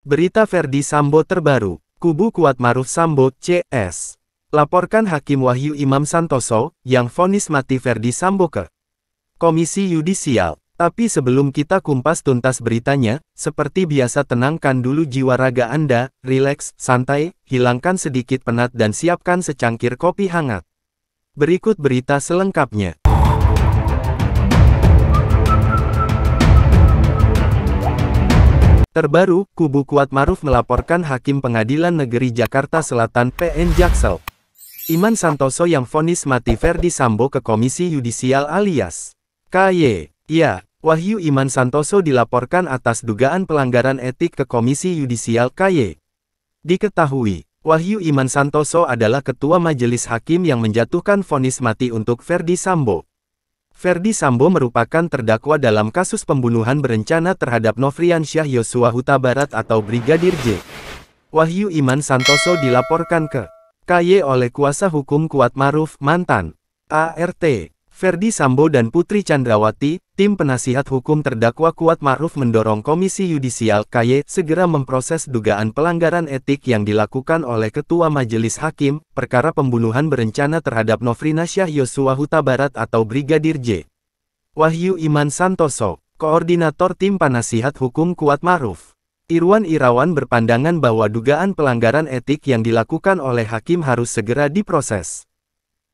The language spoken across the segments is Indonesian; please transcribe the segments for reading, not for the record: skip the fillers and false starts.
Berita Ferdi Sambo terbaru, kubu Kuatmaruf Sambo, CS. Laporkan Hakim Wahyu Imam Santoso, yang vonis mati Ferdi Sambo ke Komisi Yudisial. Tapi sebelum kita kumpas tuntas beritanya, seperti biasa tenangkan dulu jiwa raga Anda, rileks, santai, hilangkan sedikit penat dan siapkan secangkir kopi hangat. Berikut berita selengkapnya. Terbaru, kubu Kuatmaruf melaporkan Hakim Pengadilan Negeri Jakarta Selatan PN Jaksel Iman Santoso yang vonis mati Ferdi Sambo ke Komisi Yudisial alias KY. Ya, Wahyu Iman Santoso dilaporkan atas dugaan pelanggaran etik ke Komisi Yudisial KY. Diketahui, Wahyu Iman Santoso adalah Ketua Majelis Hakim yang menjatuhkan vonis mati untuk Ferdi Sambo. Ferdi Sambo merupakan terdakwa dalam kasus pembunuhan berencana terhadap Nofriansyah Yosua Huta Barat atau Brigadir J. Wahyu Iman Santoso dilaporkan ke KY oleh kuasa hukum Kuatmaruf, mantan ART, Ferdi Sambo dan Putri Chandrawati. Tim penasihat hukum terdakwa Kuatmaruf mendorong Komisi Yudisial KY segera memproses dugaan pelanggaran etik yang dilakukan oleh Ketua Majelis Hakim, perkara pembunuhan berencana terhadap Nofriansyah Yosua Huta Barat atau Brigadir J. Wahyu Iman Santoso, Koordinator Tim Penasihat Hukum Kuatmaruf, Irwan Irawan berpandangan bahwa dugaan pelanggaran etik yang dilakukan oleh Hakim harus segera diproses.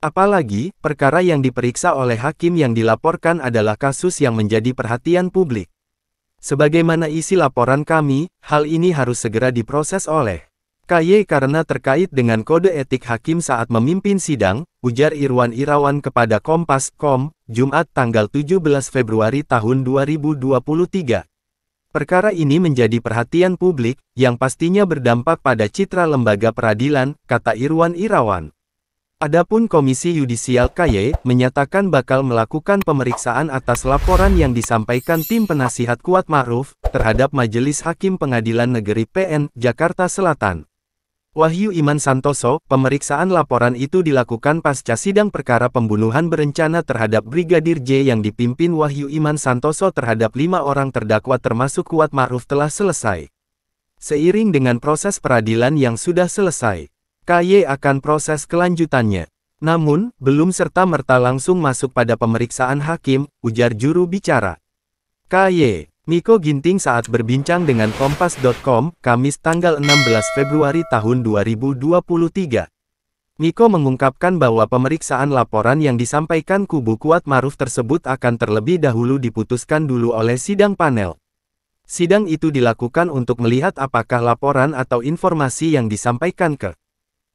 Apalagi, perkara yang diperiksa oleh Hakim yang dilaporkan adalah kasus yang menjadi perhatian publik. Sebagaimana isi laporan kami, hal ini harus segera diproses oleh KY karena terkait dengan kode etik Hakim saat memimpin sidang, ujar Irwan Irawan kepada Kompas.com, Jumat tanggal 17 Februari tahun 2023. Perkara ini menjadi perhatian publik, yang pastinya berdampak pada citra lembaga peradilan, kata Irwan Irawan. Adapun Komisi Yudisial KY menyatakan bakal melakukan pemeriksaan atas laporan yang disampaikan tim penasihat Kuatmaruf terhadap Majelis Hakim Pengadilan Negeri PN Jakarta Selatan. Wahyu Iman Santoso, pemeriksaan laporan itu dilakukan pasca sidang perkara pembunuhan berencana terhadap Brigadir J yang dipimpin Wahyu Iman Santoso terhadap 5 orang terdakwa termasuk Kuatmaruf telah selesai. Seiring dengan proses peradilan yang sudah selesai, KY akan proses kelanjutannya. Namun, belum serta-merta langsung masuk pada pemeriksaan Hakim, ujar juru bicara KY, Miko Ginting saat berbincang dengan Kompas.com, Kamis tanggal 16 Februari tahun 2023. Miko mengungkapkan bahwa pemeriksaan laporan yang disampaikan kubu Kuatmaruf tersebut akan terlebih dahulu diputuskan dulu oleh sidang panel. Sidang itu dilakukan untuk melihat apakah laporan atau informasi yang disampaikan ke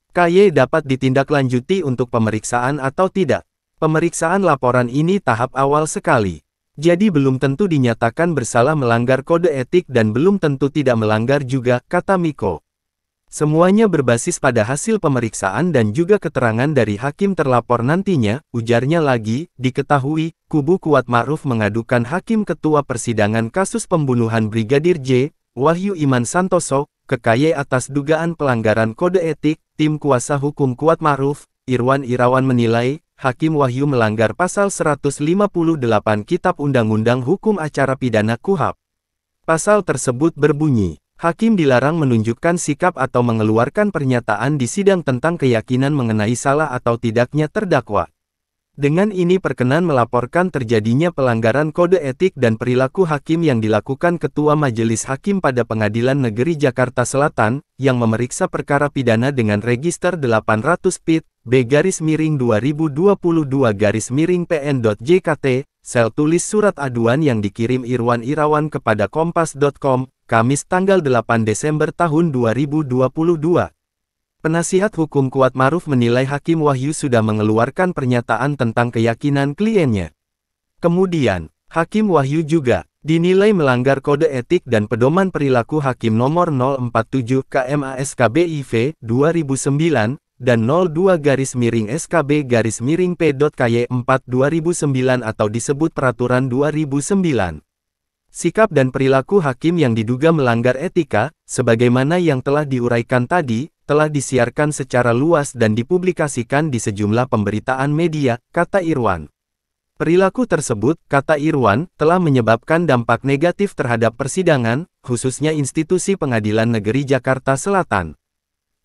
KY dapat ditindaklanjuti untuk pemeriksaan atau tidak. Pemeriksaan laporan ini tahap awal sekali. Jadi belum tentu dinyatakan bersalah melanggar kode etik dan belum tentu tidak melanggar juga, kata Miko. Semuanya berbasis pada hasil pemeriksaan dan juga keterangan dari Hakim terlapor nantinya, ujarnya lagi. Diketahui, kubu Kuatmaruf mengadukan Hakim Ketua Persidangan kasus pembunuhan Brigadir J, Wahyu Iman Santoso, ke KY atas dugaan pelanggaran kode etik. Tim kuasa hukum Kuatmaruf, Irwan Irawan menilai, Hakim Wahyu melanggar pasal 158 Kitab Undang-Undang Hukum Acara Pidana KUHP. Pasal tersebut berbunyi, Hakim dilarang menunjukkan sikap atau mengeluarkan pernyataan di sidang tentang keyakinan mengenai salah atau tidaknya terdakwa. Dengan ini perkenan melaporkan terjadinya pelanggaran kode etik dan perilaku Hakim yang dilakukan Ketua Majelis Hakim pada Pengadilan Negeri Jakarta Selatan, yang memeriksa perkara pidana dengan register 800 PIT, B-2022-PN.JKT, sel tulis surat aduan yang dikirim Irwan Irawan kepada Kompas.com, Kamis tanggal 8 Desember tahun 2022. Penasihat hukum Kuatmaruf menilai Hakim Wahyu sudah mengeluarkan pernyataan tentang keyakinan kliennya. Kemudian, Hakim Wahyu juga dinilai melanggar kode etik dan pedoman perilaku Hakim nomor 047 KMA-SKBIV 2009 dan 02-SKB-P.KY 4 2009 atau disebut Peraturan 2009. Sikap dan perilaku Hakim yang diduga melanggar etika, sebagaimana yang telah diuraikan tadi, telah disiarkan secara luas dan dipublikasikan di sejumlah pemberitaan media, kata Irwan. Perilaku tersebut, kata Irwan, telah menyebabkan dampak negatif terhadap persidangan, khususnya institusi Pengadilan Negeri Jakarta Selatan.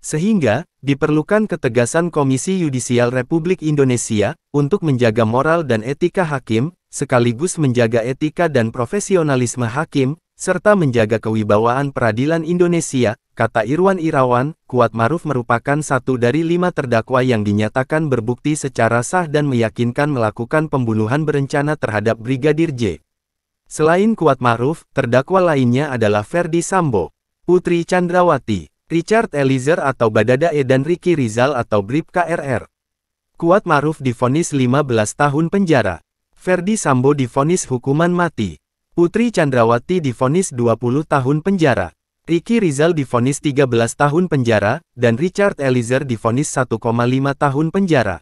Sehingga, diperlukan ketegasan Komisi Yudisial Republik Indonesia, untuk menjaga moral dan etika hakim, sekaligus menjaga etika dan profesionalisme hakim, serta menjaga kewibawaan peradilan Indonesia, kata Irwan Irawan. Kuatmaruf merupakan satu dari 5 terdakwa yang dinyatakan berbukti secara sah dan meyakinkan melakukan pembunuhan berencana terhadap Brigadir J. Selain Kuatmaruf, terdakwa lainnya adalah Ferdi Sambo, Putri Chandrawati, Richard Eliezer atau Baradae dan Ricky Rizal atau Bribka RR. Kuatmaruf divonis 15 tahun penjara. Ferdi Sambo divonis hukuman mati. Putri Chandrawati divonis 20 tahun penjara. Ricky Rizal divonis 13 tahun penjara, dan Richard Eliezer divonis 1,5 tahun penjara.